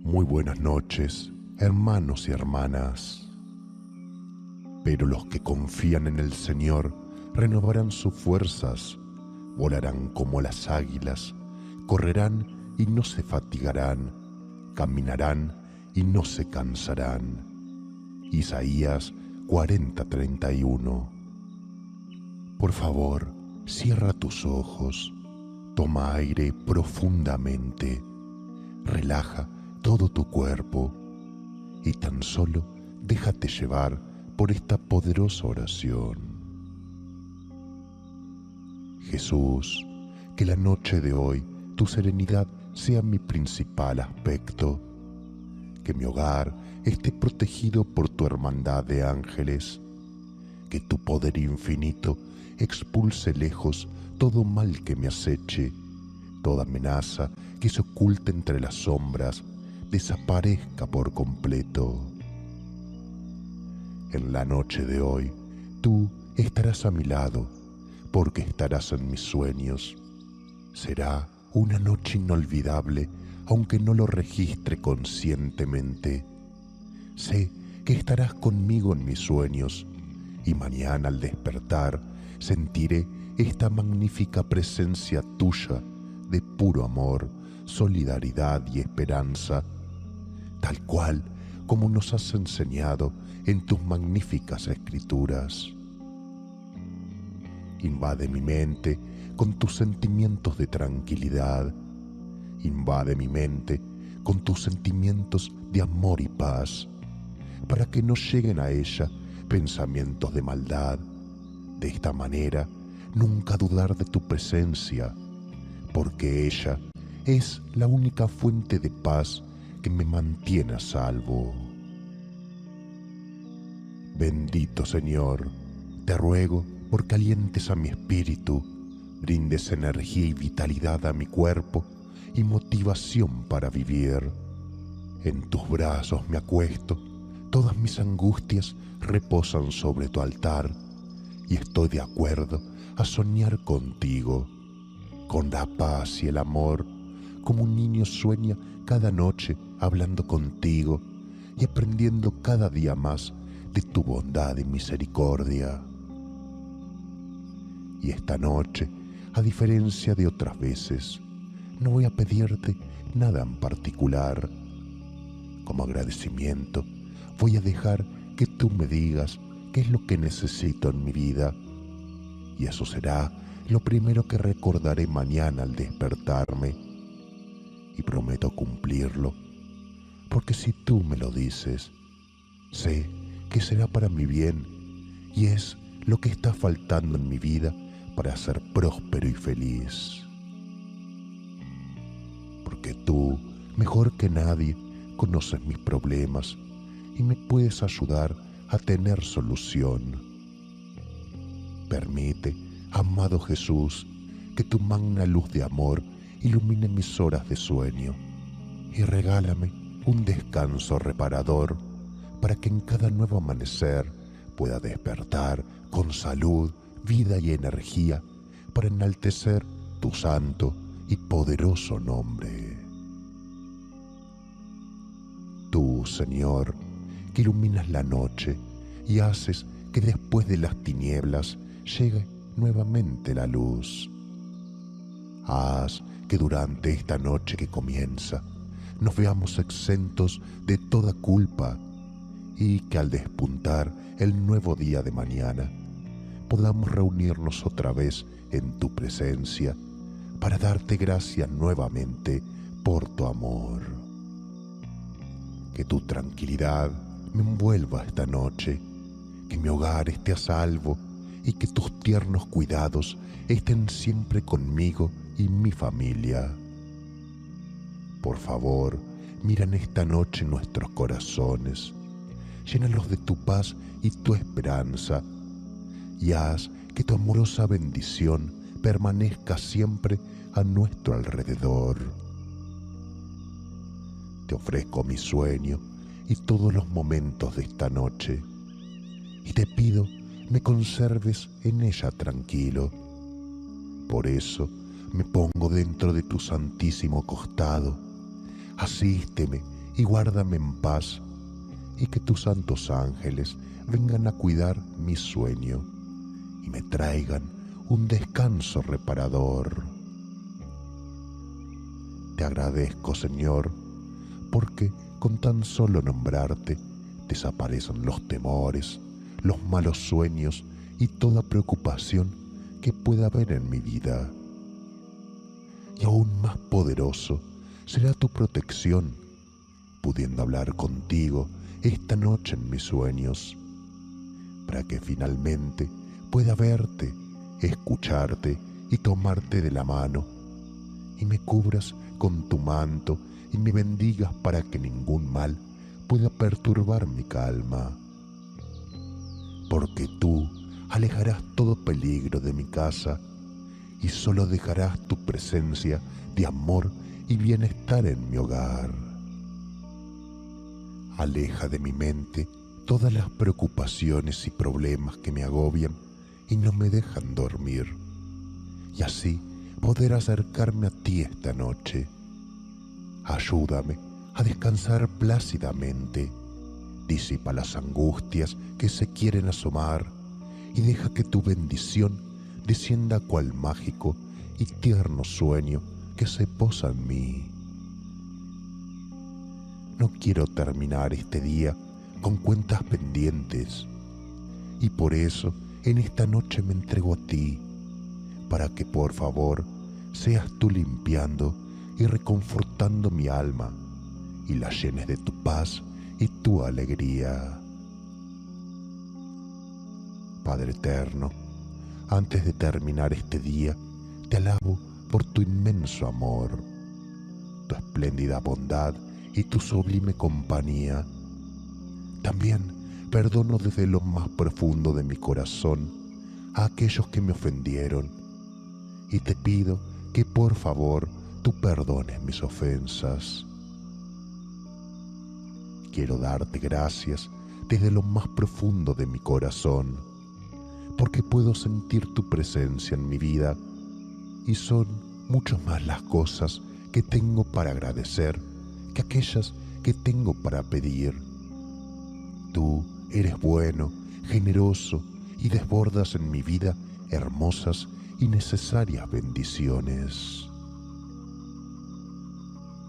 Muy buenas noches, hermanos y hermanas. Pero los que confían en el Señor renovarán sus fuerzas, volarán como las águilas, correrán y no se fatigarán, caminarán y no se cansarán. Isaías 40:31. Por favor, cierra tus ojos, toma aire profundamente, relaja todo tu cuerpo y tan solo déjate llevar por esta poderosa oración. Jesús, que la noche de hoy tu serenidad sea mi principal aspecto, que mi hogar esté protegido por tu hermandad de ángeles, que tu poder infinito expulse lejos todo mal que me aceche, toda amenaza que se oculte entre las sombras desaparezca por completo. En la noche de hoy, tú estarás a mi lado, porque estarás en mis sueños. Será una noche inolvidable, aunque no lo registre conscientemente. Sé que estarás conmigo en mis sueños, y mañana al despertar sentiré esta magnífica presencia tuya de puro amor, solidaridad y esperanza, tal cual como nos has enseñado en tus magníficas escrituras. Invade mi mente con tus sentimientos de tranquilidad, invade mi mente con tus sentimientos de amor y paz, para que no lleguen a ella pensamientos de maldad. De esta manera, nunca dudar de tu presencia, porque ella es la única fuente de paz que me mantiene a salvo. Bendito Señor, te ruego porque alientes a mi espíritu, brindes energía y vitalidad a mi cuerpo y motivación para vivir. En tus brazos me acuesto, todas mis angustias reposan sobre tu altar y estoy de acuerdo a soñar contigo, con la paz y el amor, como un niño sueña cada noche hablando contigo y aprendiendo cada día más de tu bondad y misericordia. Y esta noche, a diferencia de otras veces, no voy a pedirte nada en particular. Como agradecimiento, voy a dejar que tú me digas qué es lo que necesito en mi vida, y eso será lo primero que recordaré mañana al despertarme, y prometo cumplirlo, porque si tú me lo dices, sé que será para mi bien, y es lo que está faltando en mi vida para ser próspero y feliz. Porque tú, mejor que nadie, conoces mis problemas y me puedes ayudar a tener solución. Permite, amado Jesús, que tu magna luz de amor ilumine mis horas de sueño y regálame un descanso reparador para que en cada nuevo amanecer pueda despertar con salud, vida y energía para enaltecer tu santo y poderoso nombre. Tú, Señor, que iluminas la noche y haces que después de las tinieblas llegue nuevamente la luz. Haz que durante esta noche que comienza nos veamos exentos de toda culpa y que al despuntar el nuevo día de mañana podamos reunirnos otra vez en tu presencia para darte gracias nuevamente por tu amor. Que tu tranquilidad me envuelva esta noche, que mi hogar esté a salvo y que tus tiernos cuidados estén siempre conmigo y mi familia. Por favor, mira en esta noche nuestros corazones, llénalos de tu paz y tu esperanza, y haz que tu amorosa bendición permanezca siempre a nuestro alrededor. Te ofrezco mi sueño y todos los momentos de esta noche, y te pido me conserves en ella tranquilo. Por eso me pongo dentro de tu santísimo costado, asísteme y guárdame en paz, y que tus santos ángeles vengan a cuidar mi sueño y me traigan un descanso reparador. Te agradezco, Señor, porque con tan solo nombrarte desaparecen los temores, los malos sueños y toda preocupación que pueda haber en mi vida. Y aún más poderoso será tu protección, pudiendo hablar contigo esta noche en mis sueños, para que finalmente pueda verte, escucharte y tomarte de la mano, y me cubras con tu manto y me bendigas para que ningún mal pueda perturbar mi calma. Porque tú alejarás todo peligro de mi casa y solo dejarás tu presencia de amor y bienestar en mi hogar. Aleja de mi mente todas las preocupaciones y problemas que me agobian y no me dejan dormir, y así poder acercarme a ti esta noche. Ayúdame a descansar plácidamente, disipa las angustias que se quieren asomar y deja que tu bendición descienda cual mágico y tierno sueño que se posa en mí. No quiero terminar este día con cuentas pendientes, y por eso en esta noche me entrego a ti, para que por favor seas tú limpiando y reconfortando mi alma y la llenes de tu paz y tu alegría. Padre eterno, antes de terminar este día, te alabo por tu inmenso amor, tu espléndida bondad y tu sublime compañía. También perdono desde lo más profundo de mi corazón a aquellos que me ofendieron, y te pido que por favor tú perdones mis ofensas. Quiero darte gracias desde lo más profundo de mi corazón, porque puedo sentir tu presencia en mi vida, y son mucho más las cosas que tengo para agradecer que aquellas que tengo para pedir. Tú eres bueno, generoso y desbordas en mi vida hermosas y necesarias bendiciones.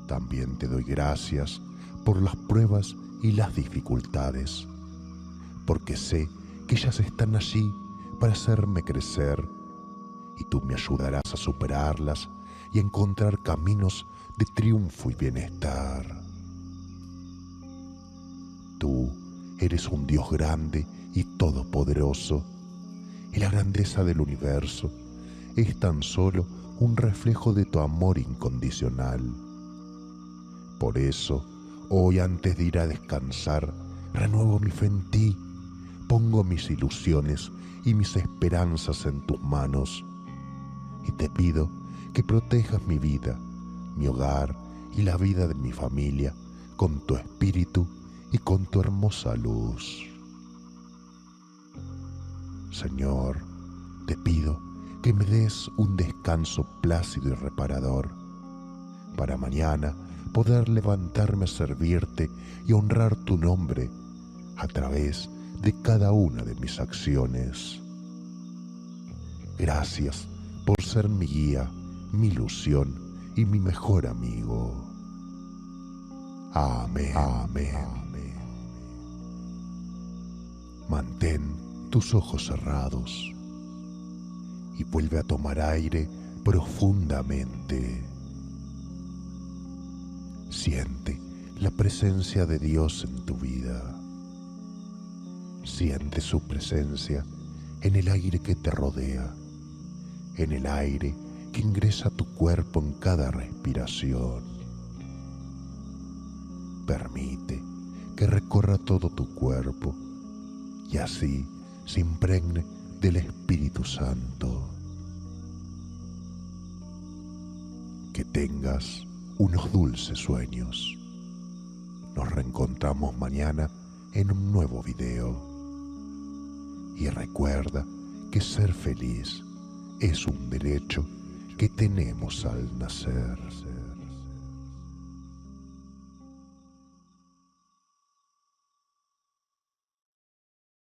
También te doy gracias por las pruebas y las dificultades, porque sé que ellas están allí para hacerme crecer, y tú me ayudarás a superarlas y a encontrar caminos de triunfo y bienestar. Tú eres un Dios grande y todopoderoso, y la grandeza del universo es tan solo un reflejo de tu amor incondicional. Por eso, hoy antes de ir a descansar, renuevo mi fe en ti, pongo mis ilusiones y mis esperanzas en tus manos, y te pido que protejas mi vida, mi hogar y la vida de mi familia con tu espíritu y con tu hermosa luz. Señor, te pido que me des un descanso plácido y reparador, para mañana poder levantarme a servirte y honrar tu nombre a través de cada una de mis acciones. Gracias por ser mi guía, mi ilusión y mi mejor amigo. Amén. Amén. Amén. Mantén tus ojos cerrados y vuelve a tomar aire profundamente. Siente la presencia de Dios en tu vida. Siente su presencia en el aire que te rodea, en el aire que ingresa a tu cuerpo en cada respiración. Permite que recorra todo tu cuerpo y así se impregne del Espíritu Santo. Que tengas unos dulces sueños. Nos reencontramos mañana en un nuevo video. Y recuerda que ser feliz es un derecho que tenemos al nacer.